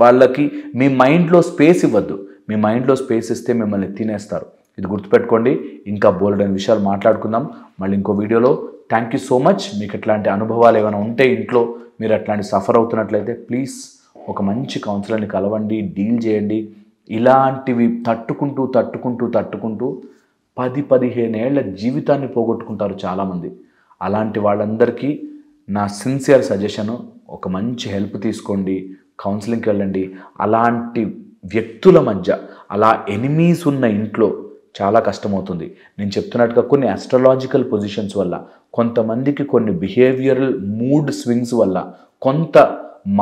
వాళ్ళకి మీ మైండ్లో స్పేస్ ఇవ్వద్దు. మీ మైండ్లో స్పేస్ ఇస్తే మిమ్మల్ని తినేస్తారు. ఇది గుర్తుపెట్టుకోండి. ఇంకా బోల్డైన విషయాలు మాట్లాడుకుందాం మళ్ళీ ఇంకో వీడియోలో. Thank you so much. మీకు ఇట్లాంటి అనుభవాలు ఏమైనా ఉంటే ఇంట్లో మీరు అట్లాంటి సఫర్ అవుతున్నట్లయితే ప్లీజ్ ఒక మంచి కౌన్సిలర్ని కలవండి, డీల్ చేయండి. ఇలాంటివి తట్టుకుంటూ 10-15 ఏళ్ల జీవితాన్ని పోగొట్టుకుంటారు చాలామంది. అలాంటి వాళ్ళందరికీ నా సిన్సియర్ సజెషను, ఒక మంచి హెల్ప్ తీసుకోండి, కౌన్సిలింగ్కి వెళ్ళండి. అలాంటి వ్యక్తుల మధ్య, అలా ఎనిమీస్ ఉన్న ఇంట్లో చాలా కష్టమవుతుంది. నేను చెప్తున్నట్టుగా కొన్ని ఆస్ట్రాలాజికల్ పొజిషన్స్ వల్ల, కొంతమందికి కొన్ని బిహేవియరల్ మూడ్ స్వింగ్స్ వల్ల, కొంత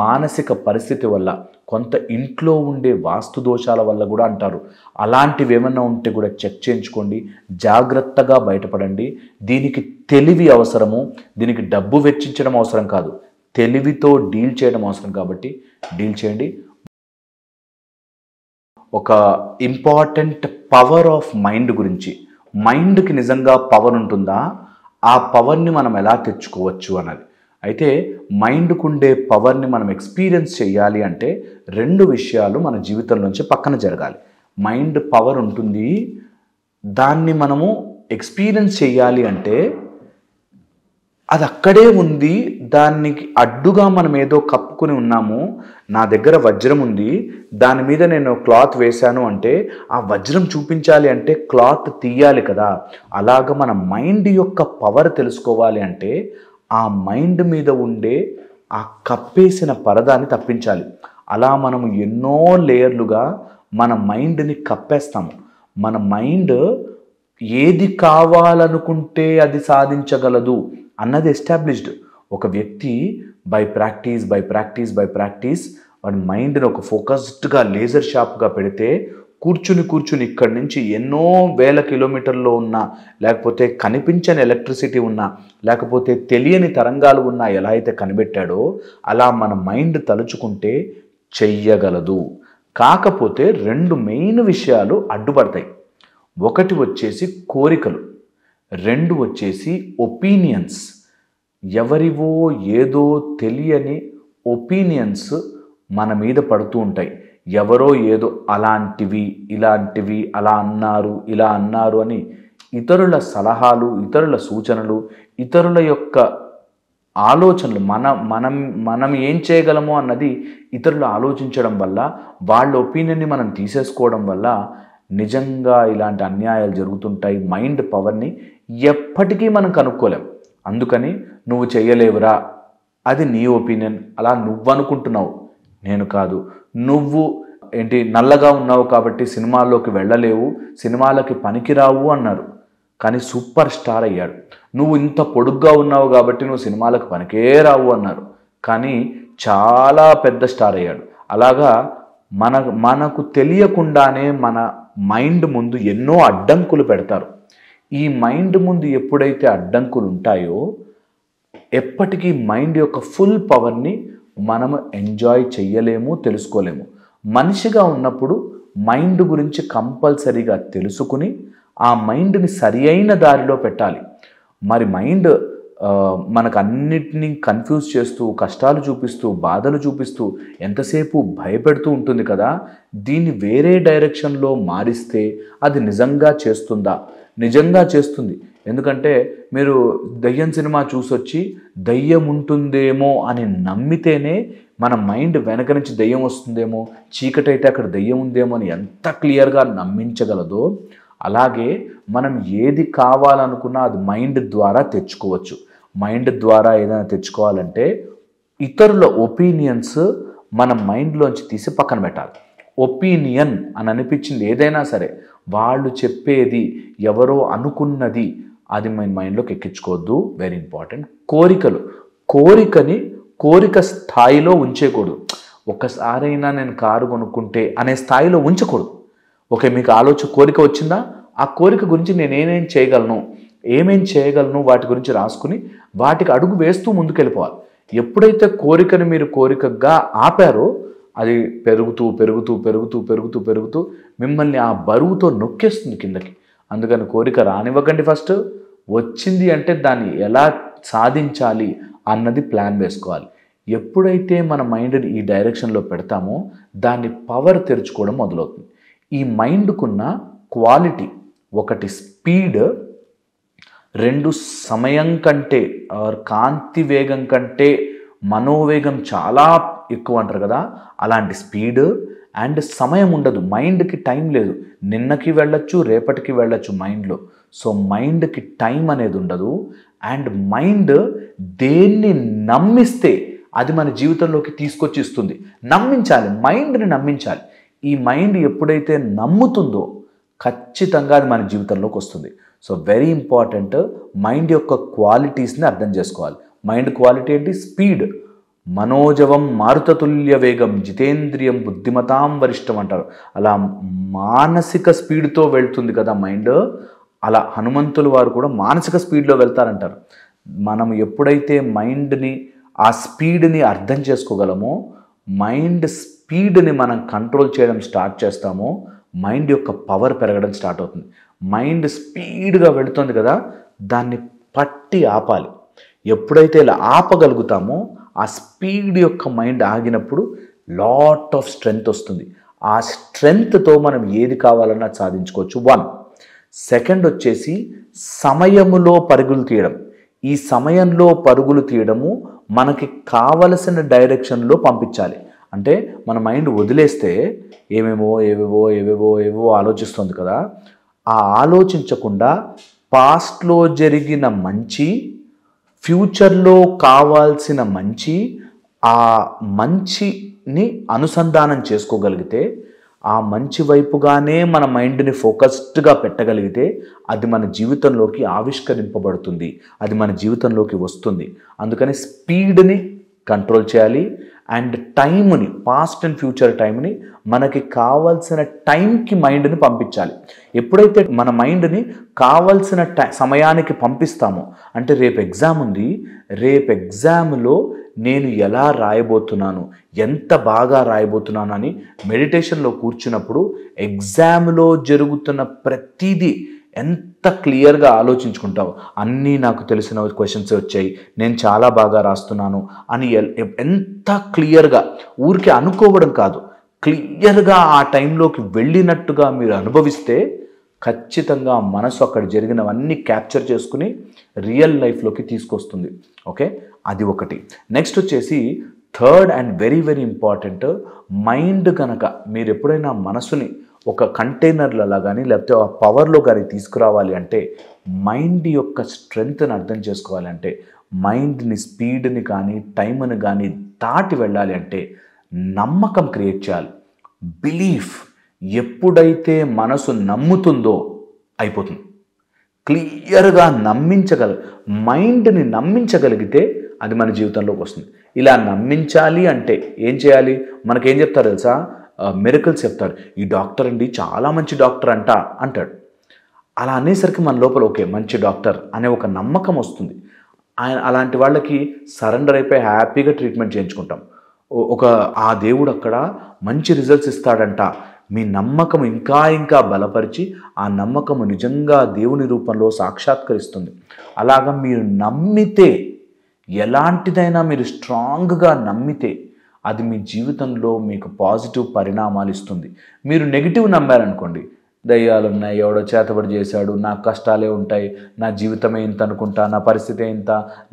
మానసిక పరిస్థితి వల్ల, కొంత ఇంట్లో ఉండే వాస్తు దోషాల వల్ల కూడా అంటారు. అలాంటివి ఏమన్నా ఉంటే కూడా చెక్ చేయించుకోండి, జాగ్రత్తగా బయటపడండి. దీనికి తెలివి అవసరము, దీనికి డబ్బు వెచ్చించడం అవసరం కాదు, తెలివితో డీల్ చేయడం అవసరం. కాబట్టి డీల్ చేయండి. ఒక ఇంపార్టెంట్ పవర్ ఆఫ్ మైండ్ గురించి, మైండ్కి నిజంగా పవర్ ఉంటుందా, ఆ పవర్ని మనం ఎలా తెచ్చుకోవచ్చు అన్నది. అయితే మైండ్కు ఉండే పవర్ని మనం ఎక్స్పీరియన్స్ చేయాలి అంటే 2 విషయాలు మన జీవితంలోంచి పక్కన జరగాలి. మైండ్ పవర్ ఉంటుంది, దాన్ని మనము ఎక్స్పీరియన్స్ చేయాలి అంటే అది అక్కడే ఉంది, దానికి అడ్డుగా మనం ఏదో కప్పుకుని ఉన్నాము. నా దగ్గర వజ్రం ఉంది, దాని మీద నేను క్లాత్ వేశాను అంటే ఆ వజ్రం చూపించాలి అంటే క్లాత్ తీయాలి కదా. అలాగ మన మైండ్ యొక్క పవర్ తెలుసుకోవాలి అంటే ఆ మైండ్ మీద ఉండే ఆ కప్పేసిన పరదాన్ని తప్పించాలి. అలా మనము ఎన్నో లేయర్లుగా మన మైండ్ని కప్పేస్తాము. మన మైండ్ ఏది కావాలనుకుంటే అది సాధించగలదు అన్నది ఎస్టాబ్లిష్డ్. ఒక వ్యక్తి బై ప్రాక్టీస్ వాడి మైండ్ని ఒక ఫోకస్డ్గా లేజర్ షార్ప్గా పెడితే కూర్చుని ఇక్కడి నుంచి ఎన్నో వేల కిలోమీటర్లో ఉన్నా, లేకపోతే కనిపించని ఎలక్ట్రిసిటీ ఉన్నా, లేకపోతే తెలియని తరంగాలు ఉన్నా ఎలా అయితే కనిపెట్టాడో అలా మన మైండ్ తలుచుకుంటే చెయ్యగలదు. కాకపోతే 2 మెయిన్ విషయాలు అడ్డుపడతాయి. ఒకటి వచ్చేసి కోరికలు, 2 వచ్చేసి ఒపీనియన్స్. ఎవరివో ఏదో తెలియని ఒపీనియన్స్ మన మీద పడుతూ ఉంటాయి. ఎవరో ఏదో అలాంటివి ఇలాంటివి అలా అన్నారు ఇలా అన్నారు అని ఇతరుల సలహాలు, ఇతరుల సూచనలు, ఇతరుల యొక్క ఆలోచనలు మనం ఏం చేయగలమో అన్నది ఇతరులు ఆలోచించడం వల్ల, వాళ్ళ ఒపీనియన్ని మనం తీసేసుకోవడం వల్ల నిజంగా ఇలాంటి అన్యాయాలు జరుగుతుంటాయి. మైండ్ పవర్ని ఎప్పటికీ మనం కనుక్కోలేం. అందుకని నువ్వు చెయ్యలేవురా, అది నీ ఒపీనియన్, అలా నువ్వు అనుకుంటున్నావు, నేను కాదు. నువ్వు నల్లగా ఉన్నావు కాబట్టి సినిమాల్లోకి వెళ్ళలేవు, సినిమాలకి పనికిరావు అన్నారు, కానీ సూపర్ స్టార్ అయ్యాడు. నువ్వు ఇంత పొడుగ్గా ఉన్నావు కాబట్టి నువ్వు సినిమాలకు పనికే రావు అన్నారు, కానీ చాలా పెద్ద స్టార్ అయ్యాడు. అలాగా మనకు తెలియకుండానే మన మైండ్ ముందు ఎన్నో అడ్డంకులు పెడతారు. ఈ మైండ్ ముందు ఎప్పుడైతే అడ్డంకులు ఉంటాయో ఎప్పటికీ మైండ్ యొక్క ఫుల్ పవర్ని మనము ఎంజాయ్ చెయ్యలేము, తెలుసుకోలేము. మనిషిగా ఉన్నప్పుడు మైండ్ గురించి కంపల్సరీగా తెలుసుకుని ఆ మైండ్ని సరి అయిన దారిలో పెట్టాలి. మరి మైండ్ మనకు అన్నిటినీ కన్ఫ్యూజ్ చేస్తూ, కష్టాలు చూపిస్తూ, బాధలు చూపిస్తూ, ఎంతసేపు భయపెడుతూ ఉంటుంది కదా. దీన్ని వేరే డైరెక్షన్లో మారిస్తే అది నిజంగా చేస్తుందా? నిజంగా చేస్తుంది. ఎందుకంటే మీరు దయ్యం సినిమా చూసొచ్చి దయ్యం ఉంటుందేమో అని నమ్మితేనే మన మైండ్ వెనక నుంచి దయ్యం వస్తుందేమో, చీకటైతే అక్కడ దయ్యం ఉందేమో అని ఎంత క్లియర్గా నమ్మించగలదో, అలాగే మనం ఏది కావాలనుకున్నా అది మైండ్ ద్వారా తెచ్చుకోవచ్చు. మైండ్ ద్వారా ఏదైనా తెచ్చుకోవాలంటే ఇతరుల ఒపీనియన్స్ మన మైండ్లోంచి తీసి పక్కన పెట్టాలి. ఒపీనియన్ అని అనిపించింది ఏదైనా సరే, వాళ్ళు చెప్పేది, ఎవరో అనుకున్నది, అది మన మైండ్లోకి ఎక్కించుకోవద్దు. Very important. కోరికని కోరిక స్థాయిలో ఉంచేయకూడదు. ఒక్కసారైనా నేను కారు కొనుక్కుంటే అనే స్థాయిలో ఉంచకూడదు. ఓకే, మీకు కోరిక వచ్చిందా? ఆ కోరిక గురించి నేను ఏమేం చేయగలను వాటి గురించి రాసుకుని వాటికి అడుగు వేస్తూ ముందుకెళ్ళిపోవాలి. ఎప్పుడైతే కోరికని మీరు కోరికగా ఆపారో అది పెరుగుతూ పెరుగుతూ పెరుగుతూ పెరుగుతూ పెరుగుతూ మిమ్మల్ని ఆ బరువుతో నొక్కేస్తుంది కిందకి. అందుకని కోరిక రానివ్వకండి. ఫస్ట్ వచ్చింది అంటే దాన్ని ఎలా సాధించాలి అన్నది ప్లాన్ వేసుకోవాలి. ఎప్పుడైతే మన మైండ్ని ఈ డైరెక్షన్లో పెడతామో దాన్ని పవర్ తెరుచుకోవడం మొదలవుతుంది. ఈ మైండ్కున్న క్వాలిటీ, ఒకటి స్పీడ్, 2 సమయం కంటే కాంతి వేగం కంటే మనోవేగం చాలా ఎక్కువ అంటారు కదా, అలాంటి స్పీడ్ అండ్ సమయం ఉండదు. మైండ్కి టైం లేదు. నిన్నకి వెళ్ళొచ్చు, రేపటికి వెళ్ళొచ్చు మైండ్లో. సో మైండ్కి టైం అనేది ఉండదు. అండ్ మైండ్ దేన్ని నమ్మిస్తే అది మన జీవితంలోకి తీసుకొచ్చి ఇస్తుంది. నమ్మించాలి, మైండ్ని నమ్మించాలి. ఈ మైండ్ ఎప్పుడైతే నమ్ముతుందో ఖచ్చితంగా అది మన జీవితంలోకి వస్తుంది. So very important. మైండ్ యొక్క క్వాలిటీస్ని అర్థం చేసుకోవాలి. మైండ్ క్వాలిటీ ఏంటి? స్పీడ్. మనోజవం మారుతతుల్య వేగం జితేంద్రియం బుద్ధిమతాం వరిష్టం అంటారు. అలా మానసిక స్పీడ్తో వెళ్తుంది కదా మైండ్. అలా హనుమంతుల వారు కూడా మానసిక స్పీడ్లో వెళ్తారంటారు. మనం ఎప్పుడైతే మైండ్ని, ఆ స్పీడ్ని అర్థం చేసుకోగలమో, మైండ్ స్పీడ్ని మనం కంట్రోల్ చేయడం స్టార్ట్ చేస్తామో, మైండ్ యొక్క పవర్ పెరగడం స్టార్ట్ అవుతుంది. మైండ్ స్పీడ్గా వెళుతుంది కదా, దాన్ని పట్టి ఆపాలి. ఎప్పుడైతే ఇలా ఆపగలుగుతామో ఆ స్పీడ్ యొక్క మైండ్ ఆగినప్పుడు లాట్ ఆఫ్ స్ట్రెంగ్త్ వస్తుంది. ఆ స్ట్రెంగ్త్తో మనం ఏది కావాలన్నా సాధించుకోవచ్చు. 1. సెకండ్ వచ్చేసి సమయములో పరుగులు తీయడం. ఈ సమయంలో పరుగులు తీయడము మనకి కావలసిన డైరెక్షన్లో పంపించాలి. అంటే మన మైండ్ వదిలేస్తే ఏవేవో ఆలోచిస్తుంది కదా, ఆ ఆలోచించకుండా పాస్ట్లో జరిగిన మంచి, ఫ్యూచర్లో కావాల్సిన మంచి, ఆ మంచిని అనుసంధానం చేసుకోగలిగితే, ఆ మంచి వైపుగానే మన మైండ్ని ఫోకస్డ్గా పెట్టగలిగితే అది మన జీవితంలోకి ఆవిష్కరింపబడుతుంది, అది మన జీవితంలోకి వస్తుంది. అందుకని స్పీడ్ని కంట్రోల్ చేయాలి అండ్ టైంని, పాస్ట్ అండ్ ఫ్యూచర్ టైంని మనకి కావాల్సిన టైంకి మైండ్ని పంపించాలి. ఎప్పుడైతే మన మైండ్ని కావాల్సిన సమయానికి పంపిస్తామో, అంటే రేపు ఎగ్జామ్ ఉంది, రేపు ఎగ్జామ్లో నేను ఎలా రాయబోతున్నాను, ఎంత బాగా రాయబోతున్నాను అని మెడిటేషన్లో కూర్చున్నప్పుడు ఎగ్జామ్లో జరుగుతున్న ప్రతిదీ ఎంత క్లియర్గా ఆలోచించుకుంటావు. అన్నీ నాకు తెలిసిన క్వశ్చన్స్ వచ్చాయి, నేను చాలా బాగా రాస్తున్నాను అని ఎంత క్లియర్గా, ఊరికే అనుకోవడం కాదు, క్లియర్గా ఆ టైంలోకి వెళ్ళినట్టుగా మీరు అనుభవిస్తే ఖచ్చితంగా మనసు అక్కడ జరిగినవన్నీ క్యాప్చర్ చేసుకుని రియల్ లైఫ్లోకి తీసుకొస్తుంది. ఓకే, అది ఒకటి. నెక్స్ట్ వచ్చేసి third and very very important, mind కనుక మీరు ఎప్పుడైనా మనసుని ఒక కంటైనర్లలో కానీ లేకపోతే ఆ పవర్లో కానీ తీసుకురావాలి అంటే, మైండ్ యొక్క స్ట్రెంగ్త్ని అర్థం చేసుకోవాలంటే, మైండ్ని స్పీడ్ని కానీ టైంని కానీ దాటి వెళ్ళాలి అంటే నమ్మకం క్రియేట్ చేయాలి. బిలీఫ్ ఎప్పుడైతే మనసు నమ్ముతుందో అయిపోతుంది. క్లియర్గా మైండ్ని నమ్మించగలిగితే అది మన జీవితంలోకి వస్తుంది. ఇలా నమ్మించాలి అంటే ఏం చేయాలి? మనకేం చెప్తారు తెలుసా? మిరకల్స్ చెప్తారు. ఈ డాక్టర్ అండి చాలా మంచి డాక్టర్ అంటాడు. అలా అనేసరికి మన లోపల ఓకే మంచి డాక్టర్ అనే ఒక నమ్మకం వస్తుంది. అలాంటి వాళ్ళకి సరెండర్ అయిపోయి హ్యాపీగా ట్రీట్మెంట్ చేయించుకుంటాం. ఆ దేవుడు అక్కడ మంచి రిజల్ట్స్ ఇస్తాడంట. మీ నమ్మకం ఇంకా ఇంకా బలపరిచి ఆ నమ్మకము నిజంగా దేవుని రూపంలో సాక్షాత్కరిస్తుంది. అలాగా మీరు నమ్మితే, ఎలాంటిదైనా మీరు స్ట్రాంగ్గా నమ్మితే అది మీ జీవితంలో మీకు పాజిటివ్ పరిణామాలు ఇస్తుంది. మీరు నెగిటివ్ నమ్మారనుకోండి, దయ్యాలు ఉన్నాయి, ఎవడో చేతబడి చేశాడు, నా కష్టాలే ఉంటాయి, నా జీవితమే ఇంత అనుకుంటా, నా పరిస్థితి ఇంత,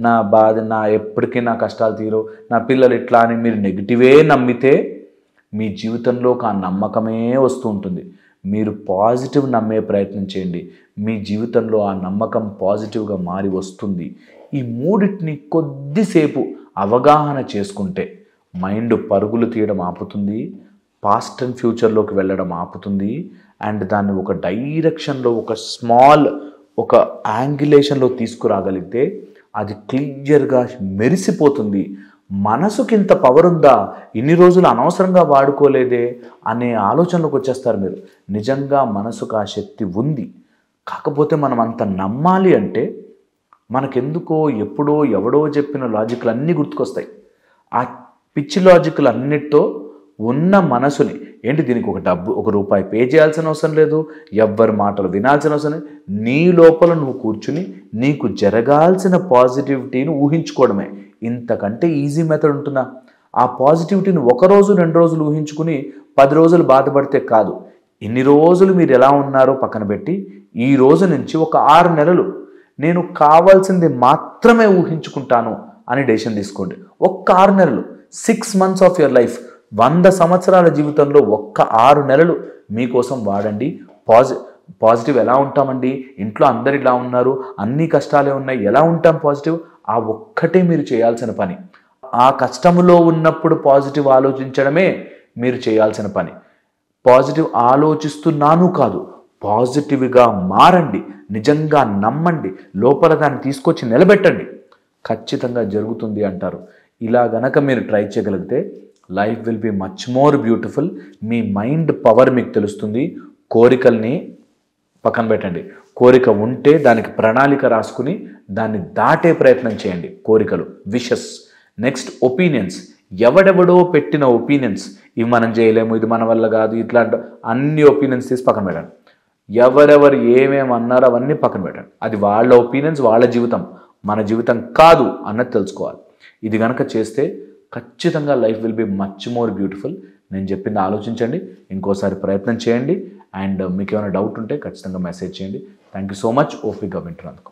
నా బాధ, ఎప్పటికీ నా కష్టాలు తీరు, నా పిల్లలు ఇట్లా అని మీరు నెగిటివే నమ్మితే మీ జీవితంలోకి ఆ నమ్మకమే వస్తూ ఉంటుంది. మీరు పాజిటివ్ నమ్మే ప్రయత్నం చేయండి, మీ జీవితంలో ఆ నమ్మకం పాజిటివ్గా మారి వస్తుంది. ఈ మూడింటిని కొద్దిసేపు అవగాహన చేసుకుంటే మైండ్ పరుగులు తీయడం ఆపుతుంది, పాస్ట్ అండ్ ఫ్యూచర్లోకి వెళ్ళడం ఆపుతుంది, అండ్ దాన్ని ఒక డైరెక్షన్లో, ఒక యాంగిలేషన్లో తీసుకురాగలిగితే అది క్లియర్గా మెరిసిపోతుంది. మనసుకి ఇంత పవర్ ఉందా, ఇన్ని రోజులు అనవసరంగా వాడుకోలేదే అనే ఆలోచనలోకి వచ్చేస్తారు మీరు. నిజంగా మనసుకు ఆ శక్తి ఉంది. కాకపోతే మనం అంత నమ్మాలి అంటే మనకెందుకో ఎప్పుడో ఎవడో చెప్పిన లాజిక్లు అన్నీ గుర్తుకొస్తాయి. ఆ పిచ్చి లాజిక్లు అన్నిటితో ఉన్న మనసుని, ఏంటి దీనికి ఒక రూపాయి పే చేయాల్సిన అవసరం లేదు, ఎవ్వరి మాటలు వినాల్సిన అవసరం లేదు, నీ లోపల నువ్వు కూర్చుని నీకు జరగాల్సిన పాజిటివిటీని ఊహించుకోవడమే. ఇంతకంటే ఈజీ మెథడ్ ఉంటుందా? ఆ పాజిటివిటీని 1 రోజు 2 రోజులు ఊహించుకుని 10 రోజులు బాధపడితే కాదు. ఇన్ని రోజులు మీరు ఎలా ఉన్నారో పక్కన పెట్టి ఈ రోజు నుంచి ఒక 6 నెలలు నేను కావాల్సింది మాత్రమే ఊహించుకుంటాను అని డెసిషన్ తీసుకోండి. ఒక్క 6 నెలలు, 6 months ఆఫ్ యువర్ లైఫ్, 100 సంవత్సరాల జీవితంలో ఒక్క 6 నెలలు మీకోసం వాడండి. పాజిటివ్ ఎలా ఉంటామండి? ఇంట్లో అందరు ఇలా ఉన్నారు, అన్ని కష్టాలే ఉన్నాయి, ఎలా ఉంటాం పాజిటివ్? ఆ ఒక్కటే మీరు చేయాల్సిన పని. ఆ కష్టములో ఉన్నప్పుడు పాజిటివ్ ఆలోచించడమే మీరు చేయాల్సిన పని. పాజిటివ్ ఆలోచిస్తున్నాను కాదు, పాజిటివ్గా మారండి, నిజంగా నమ్మండి, లోపల దాన్ని తీసుకొచ్చి నిలబెట్టండి, ఖచ్చితంగా జరుగుతుంది అంటారు. ఇలా గనక మీరు ట్రై చేయగలిగితే life will be much more beautiful. Me mind power మీకు తెలుస్తుంది. కోరికల్ని పక్కన పెట్టండి. కోరిక ఉంటే దానికి ప్రణాళిక రాసుకుని దాన్ని దాటే ప్రయత్నం చేయండి. కోరికలు, విషెస్. Next opinions. ఎవడెవడో పెట్టిన ఒపీనియన్స్, ఇవి మనం చేయలేము, ఇది మన వల్ల కాదు, ఇట్లాంటి అన్ని ఒపీనియన్స్ తీసి పక్కన పెట్టండి. ఎవరెవరు ఏమేమి అన్నారో అవన్నీ పక్కన పెట్టండి. అది వాళ్ళ ఒపీనియన్స్, వాళ్ళ జీవితం, మన జీవితం కాదు అన్నది తెలుసుకోవాలి. ఇది కనుక చేస్తే ఖచ్చితంగా life will be much more beautiful. నేను చెప్పింది ఆలోచించండి, ఇంకోసారి ప్రయత్నం చేయండి, అండ్ మీకు ఏమైనా డౌట్ ఉంటే ఖచ్చితంగా మెసేజ్ చేయండి. థ్యాంక్ యూ సో మచ్ ఓపికగా వింటున్నందుకు.